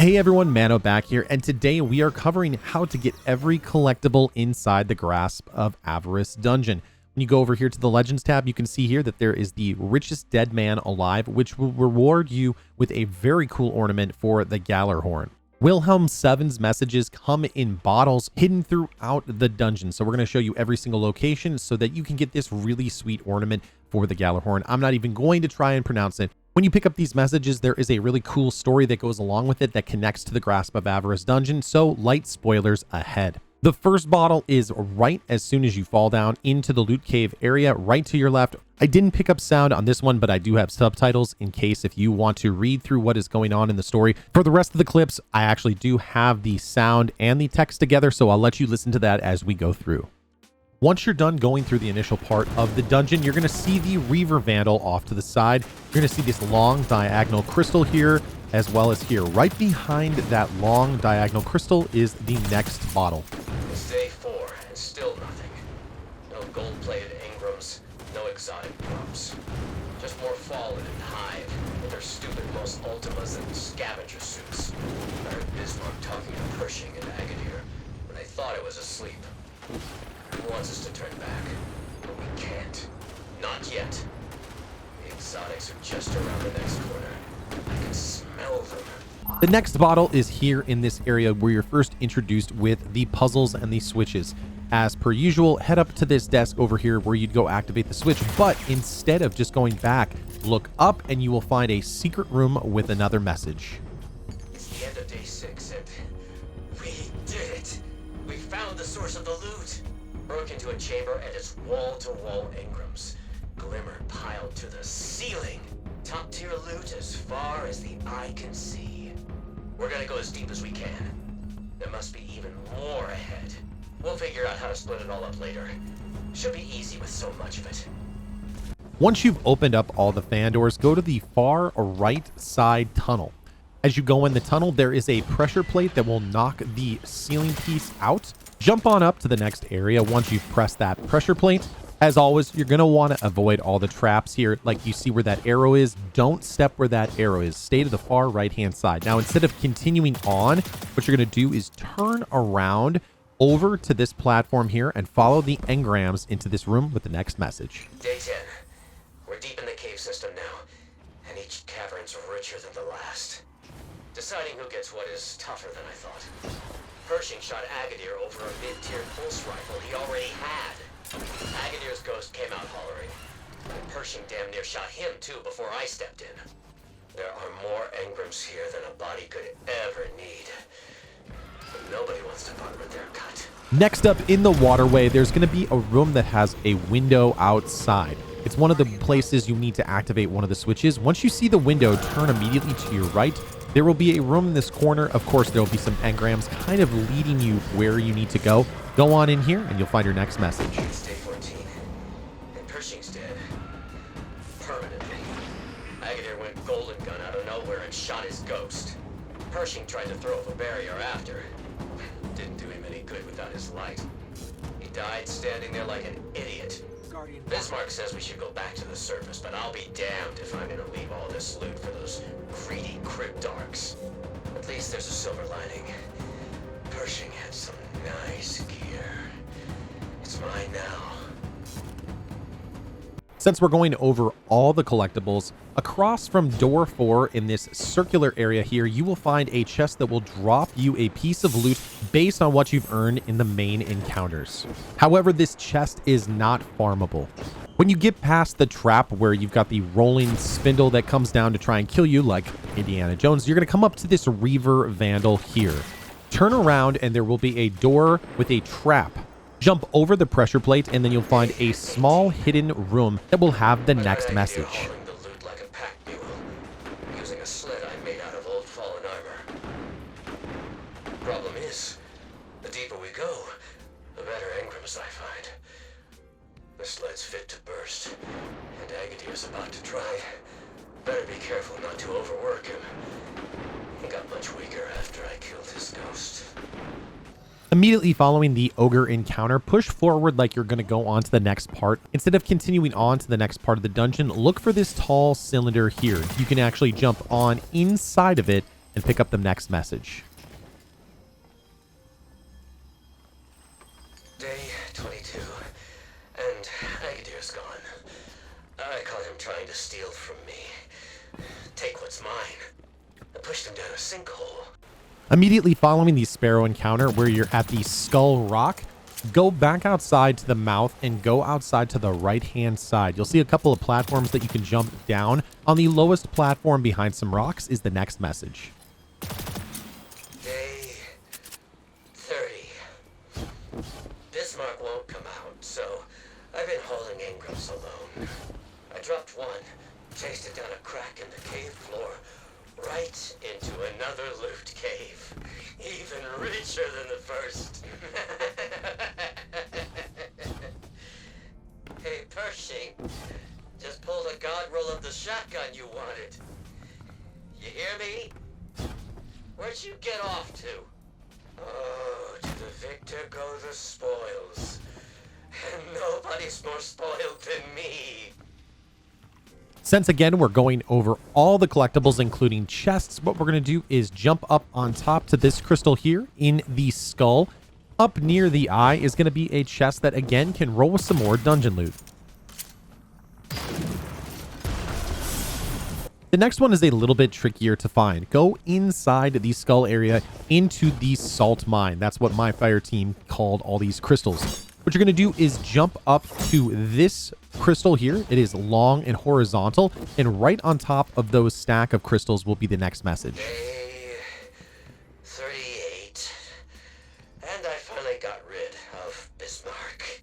Hey everyone, Mano back here, and today we are covering how to get every collectible inside the grasp of Avarice Dungeon. When you go over here to the Legends tab, you can see here that there is the Richest Dead Man Alive, which will reward you with a very cool ornament for the Gallarhorn. Wilhelm VII's messages come in bottles hidden throughout the dungeon. So we're going to show you every single location so that you can get this really sweet ornament for the Gallarhorn. I'm not even going to try and pronounce it. When you pick up these messages, there is a really cool story that goes along with it that connects to the Grasp of Avarice Dungeon, so light spoilers ahead. The first bottle is right as soon as you fall down into the loot cave area, right to your left. I didn't pick up sound on this one, but I do have subtitles in case if you want to read through what is going on in the story. For the rest of the clips, I actually do have the sound and the text together, so I'll let you listen to that as we go through. Once you're done going through the initial part of the dungeon, you're going to see the Reaver Vandal off to the side. You're going to see this long diagonal crystal here, as well as here. Right behind that long diagonal crystal is the next bottle. It's day 4, and still nothing. No gold-plated Ingrams, no exotic props. Just more Fallen and Hive, with their stupid Most Ultimas and scavenger suits. I heard Bismarck talking to Pershing and Agadir, but I thought I was asleep. He wants us to turn back, but we can't. Not yet. The exotics are just around the next corner. I can smell them. The next bottle is here in this area where you're first introduced with the puzzles and the switches. As per usual, head up to this desk over here where you'd go activate the switch, but instead of just going back, look up and you will find a secret room with another message. It's the end of day 6 and we did it. We found the source of the loot. Broke into a chamber and it's wall-to-wall Ingrams. Glimmer piled to the ceiling. Top-tier loot as far as the eye can see. We're gonna go as deep as we can. There must be even more ahead. We'll figure out how to split it all up later. Should be easy with so much of it. Once you've opened up all the fan doors, go to the far right side tunnel. As you go in the tunnel, there is a pressure plate that will knock the ceiling piece out. Jump on up to the next area once you've pressed that pressure plate. As always, you're going to want to avoid all the traps here. Like you see where that arrow is, don't step where that arrow is. Stay to the far right-hand side. Now, instead of continuing on, what you're going to do is turn around over to this platform here and follow the engrams into this room with the next message. Day 10. We're deep in the cave system now, and each cavern's richer than the last. Deciding who gets what is tougher than I thought. Pershing shot Agadir over a mid-tier pulse rifle he already had. Agadir's ghost came out hollering, and Pershing damn near shot him too before I stepped in. There are more Engrams here than a body could ever need. But nobody wants to part with their cut. Next up in the waterway, there's going to be a room that has a window outside. It's one of the places you need to activate one of the switches. Once you see the window, turn immediately to your right. There will be a room in this corner. Of course, there will be some engrams kind of leading you where you need to go. Go on in here and you'll find your next message. It's day 14, and Pershing's dead. Permanently. Agadir went golden gun out of nowhere and shot his ghost. Pershing tried to throw up a barrier after. Didn't do him any good without his light. He died standing there like an idiot. Bismarck says we should go back to the surface, but I'll be damned if I'm gonna leave all this loot for those greedy cryptarchs. At least there's a silver lining. Pershing had some nice gear. It's mine now. Since we're going over all the collectibles, across from door 4 in this circular area here, you will find a chest that will drop you a piece of loot based on what you've earned in the main encounters. However, this chest is not farmable. When you get past the trap where you've got the rolling spindle that comes down to try and kill you like Indiana Jones, you're going to come up to this Reaver Vandal here. Turn around and there will be a door with a trap. Jump over the pressure plate and then you'll find a small hidden room that will have the next message. Hauling the loot like a pack mule, using a sled I made out of old fallen armor. Problem is, the deeper we go, the better Engrams I find. The sled's fit to burst, and Agadir's about to try. Better be careful not to overwork him. He got much weaker after I killed his ghost. Immediately following the ogre encounter, push forward like you're going to go on to the next part. Instead of continuing on to the next part of the dungeon, look for this tall cylinder here. You can actually jump on inside of it and pick up the next message. Day 22, and Agadir's gone. I caught him trying to steal from me. Take what's mine. I pushed him down a sinkhole. Immediately following the Sparrow encounter, where you're at the Skull Rock, go back outside to the mouth and go outside to the right-hand side. You'll see a couple of platforms that you can jump down. On the lowest platform behind some rocks is the next message. Day 30. Bismarck won't come out, so I've been hauling Ingrams alone. I dropped one, chased it down a crack in the cave floor, right into another loot cave. Even richer than the first. Hey, Pershing. Just pulled a god roll of the shotgun you wanted. You hear me? Where'd you get off to? Oh, to the victor go the spoils. And nobody's more spoiled than me. Since again, we're going over all the collectibles, including chests, what we're going to do is jump up on top to this crystal here in the skull. Up near the eye is going to be a chest that again can roll with some more dungeon loot. The next one is a little bit trickier to find. Go inside the skull area into the salt mine. That's what my fire team called all these crystals. What you're going to do is jump up to this crystal here. It is long and horizontal, and right on top of those stack of crystals will be the next message. Day 38. And I finally got rid of Bismarck.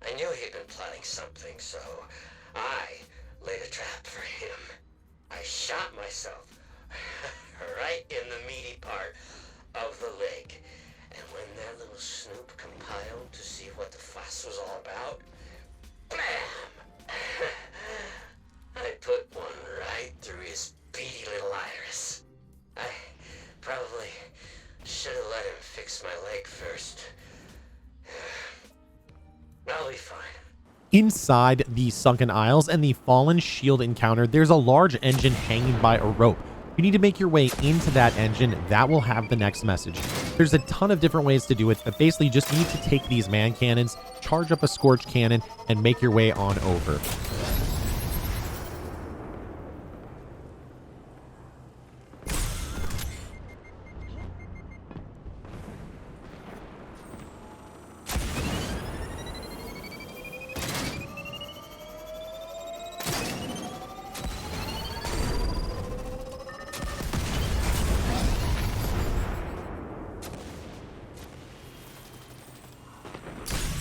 I knew he'd been planning something, so I laid a trap for him. I shot myself right in the meaty part of the leg. And when that little snoop compiled to see what the fuss was all about, bam! I put one right through his beady little iris. I probably should have let him fix my leg first. I'll be fine. Inside the Sunken Isles and the Fallen Shield encounter, there's a large engine hanging by a rope. You need to make your way into that engine. That will have the next message. There's a ton of different ways to do it, but basically you just need to take these man cannons, charge up a Scorch cannon, and make your way on over.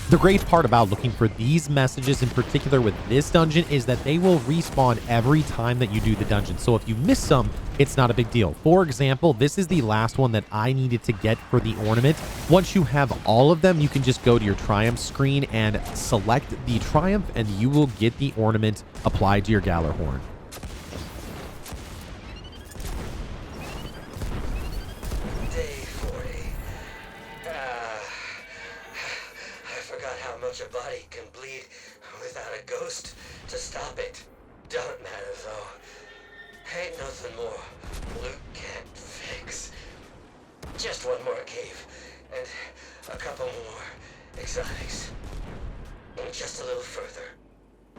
The great part about looking for these messages in particular with this dungeon is that they will respawn every time that you do the dungeon. So if you miss some, it's not a big deal. For example, this is the last one that I needed to get for the ornament. Once you have all of them, you can just go to your Triumph screen and select the Triumph, and you will get the ornament applied to your Gallarhorn. A body can bleed without a ghost to stop it. Don't matter though. Ain't nothing more loot can't fix. Just one more cave and a couple more exotics. And just a little further.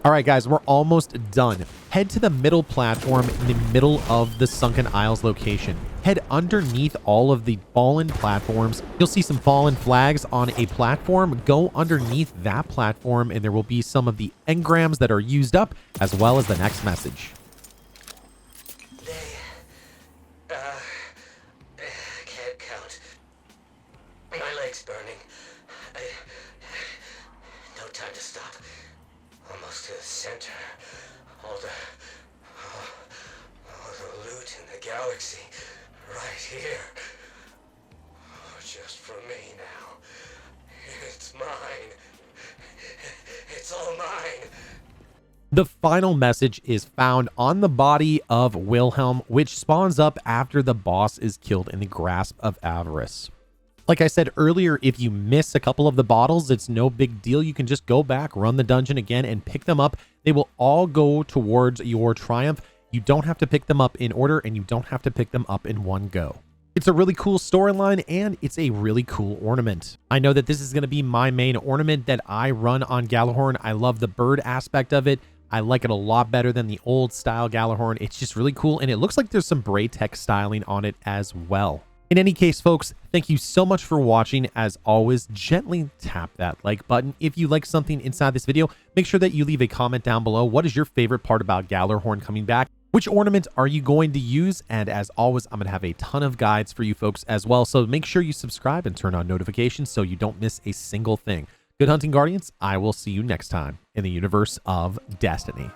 All right, guys, we're almost done. Head to the middle platform in the middle of the Sunken Isles location. Head underneath all of the fallen platforms. You'll see some fallen flags on a platform. Go underneath that platform, and there will be some of the engrams that are used up, as well as the next message. Can't count. My leg's burning. No time to stop. Almost to the center. All the loot in the galaxy. Right here. Oh, just for me now. It's mine. It's all mine. The final message is found on the body of Wilhelm, which spawns up after the boss is killed in the grasp of Avarice. Like I said earlier, if you miss a couple of the bottles, it's no big deal. You can just go back, run the dungeon again, and pick them up. They will all go towards your Triumph. You don't have to pick them up in order, and you don't have to pick them up in one go. It's a really cool storyline, and it's a really cool ornament. I know that this is going to be my main ornament that I run on Gjallarhorn. I love the bird aspect of it. I like it a lot better than the old style Gjallarhorn. It's just really cool, and it looks like there's some Braytech styling on it as well. In any case, folks, thank you so much for watching. As always, gently tap that like button. If you like something inside this video, make sure that you leave a comment down below. What is your favorite part about Gjallarhorn coming back? Which ornament are you going to use? And as always, I'm going to have a ton of guides for you folks as well. So make sure you subscribe and turn on notifications so you don't miss a single thing. Good hunting, Guardians. I will see you next time in the universe of Destiny.